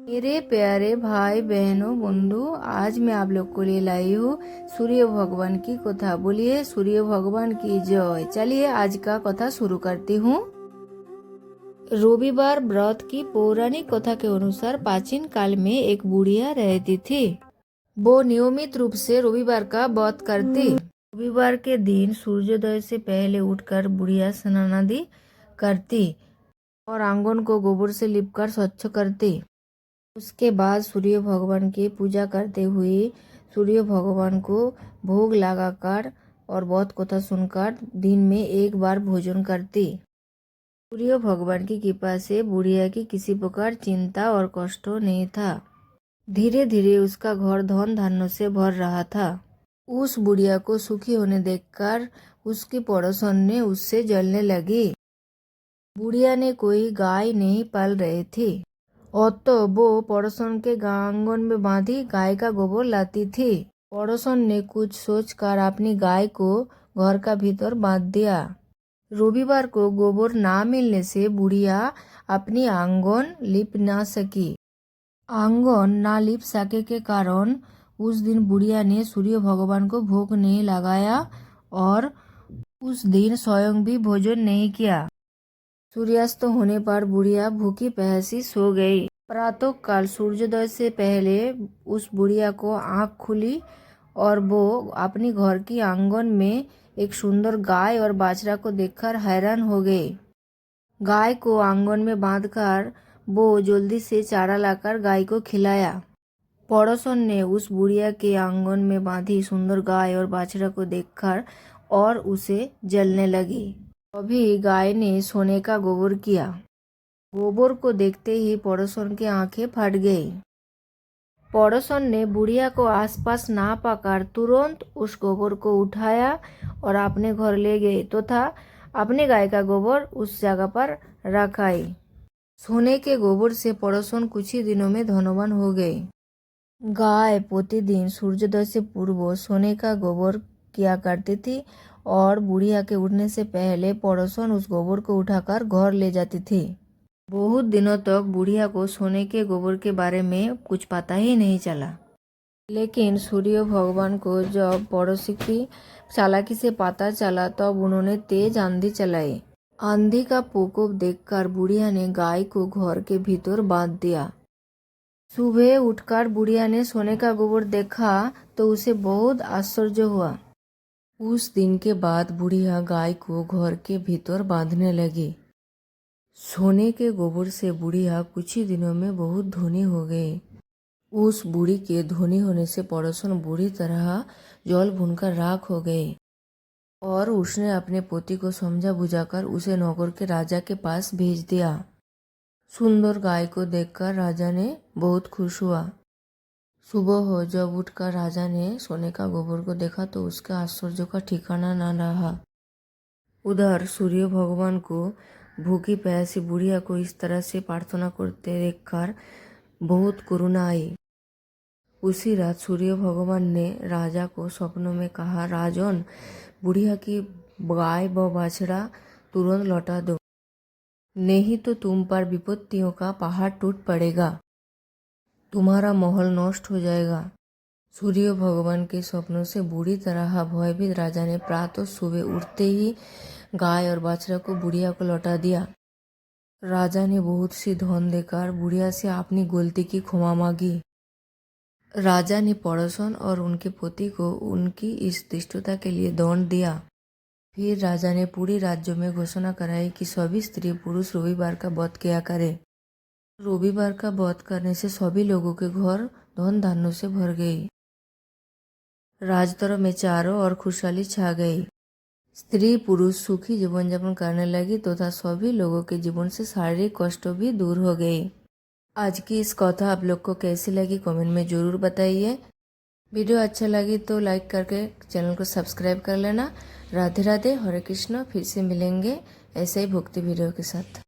मेरे प्यारे भाई बहनों बंधु, आज मैं आप लोग को ले लाई हूँ सूर्य भगवान की कथा। बोलिए सूर्य भगवान की जय। चलिए आज का कथा शुरू करती हूँ। रविवार व्रत की पौराणिक कथा के अनुसार प्राचीन काल में एक बुढ़िया रहती थी। वो नियमित रूप से रविवार का व्रत करती। रविवार के दिन सूर्योदय से पहले उठकर बुढ़िया स्नान आदि करती और आंगन को गोबर से लिपकर स्वच्छ करती। उसके बाद सूर्य भगवान की पूजा करते हुए सूर्य भगवान को भोग लगाकर और बहुत कथा सुनकर दिन में एक बार भोजन करती। सूर्य भगवान की कृपा से बुढ़िया की किसी प्रकार चिंता और कष्ट नहीं था। धीरे धीरे उसका घर धन धान्य से भर रहा था। उस बुढ़िया को सुखी होने देखकर उसकी पड़ोसन ने उससे जलने लगी। बुढ़िया ने कोई गाय नहीं पाल रही थी, तो वो पड़ोसन के आंगन में बांधी गाय का गोबर लाती थी। पड़ोसन ने कुछ सोचकर अपनी गाय को घर का भीतर बांध दिया। रविवार को गोबर ना मिलने से बुढ़िया अपनी आंगन लिप ना सकी। आंगन ना लिप सके के कारण उस दिन बुढ़िया ने सूर्य भगवान को भोग नहीं लगाया और उस दिन स्वयं भी भोजन नहीं किया। सूर्यास्त होने पर बुढ़िया भूखी प्यासी सो गई। प्रातः काल सूर्योदय से पहले उस बुढ़िया को आंख खुली और वो अपनी घर की आंगन में एक सुंदर गाय और बाछड़ा को देखकर हैरान हो गई। गाय को आंगन में बांधकर वो जल्दी से चारा लाकर गाय को खिलाया। पड़ोसन ने उस बुढ़िया के आंगन में बांधी सुंदर गाय और बाछड़ा को देखकर और उसे जलने लगी। अभी गाय ने सोने का गोबर किया। गोबर को देखते ही पड़ोसन की आंखें फट गई। पड़ोसन ने बुढ़िया को आसपास ना पाकर तुरंत उस गोबर को उठाया और अपने घर ले गए तथा अपने गाय का गोबर उस जगह पर रख आई। सोने के गोबर से पड़ोसन कुछ ही दिनों में धनवान हो गए। गाय प्रतिदिन सूर्योदय से पूर्व सोने का गोबर किया करती थी और बुढ़िया के उठने से पहले पड़ोसन उस गोबर को उठाकर घर ले जाती थी। बहुत दिनों तक बुढ़िया को सोने के गोबर के बारे में कुछ पता ही नहीं चला। लेकिन सूर्य भगवान को जब पड़ोसी की चालाकी से पता चला तब उन्होंने तेज आंधी चलाई। आंधी का प्रकोप देखकर बुढ़िया ने गाय को घर के भीतर बांध दिया। सुबह उठकर बुढ़िया ने सोने का गोबर देखा तो उसे बहुत आश्चर्य हुआ। उस दिन के बाद बुढ़िया गाय को घर के भीतर बांधने लगी। सोने के गोबर से बुढ़िया कुछ ही दिनों में बहुत धनी हो गई। उस बूढ़ी के धनी होने से पड़ोसन बुरी तरह जल भूनकर राख हो गए और उसने अपने पोती को समझा बुझाकर उसे नौकर के राजा के पास भेज दिया। सुंदर गाय को देखकर राजा ने बहुत खुश हुआ। सुबह हो जब उठकर राजा ने सोने का गोबर को देखा तो उसके आश्चर्य का ठिकाना न रहा। उधर सूर्य भगवान को भूखी प्यासी बुढ़िया को इस तरह से प्रार्थना करते देखकर बहुत करुणा आई। उसी रात सूर्य भगवान ने राजा को स्वप्नों में कहा, राजन, बुढ़िया की गाय व बाछड़ा तुरंत लौटा दो, नहीं तो तुम पर विपत्तियों का पहाड़ टूट पड़ेगा, तुम्हारा महल नष्ट हो जाएगा। सूर्य भगवान के स्वप्नों से बुरी तरह भयभीत राजा ने प्रातः सुबह उठते ही गाय और बाछड़ा को बुढ़िया को लौटा दिया। राजा ने बहुत सी धन देकर बुढ़िया से अपनी गलती की क्षमा मांगी। राजा ने पड़ोसन और उनके पोती को उनकी इस दुष्टता के लिए दंड दिया। फिर राजा ने पूरे राज्य में घोषणा कराई कि सभी स्त्री पुरुष रविवार का व्रत किया करें। रविवार का व्रत करने से सभी लोगों के घर धन धान्यों से भर गई। राजदरबार में चारों ओर खुशहाली छा गई। स्त्री पुरुष सुखी जीवन यापन करने लगी तथा सभी लोगों के जीवन से शारीरिक कष्ट भी दूर हो गए। आज की इस कथा आप लोग को कैसी लगी कमेंट में जरूर बताइए। वीडियो अच्छा लगी तो लाइक करके चैनल को सब्सक्राइब कर लेना। राधे राधे, हरे कृष्ण। फिर से मिलेंगे ऐसे ही भक्ति वीडियो के साथ।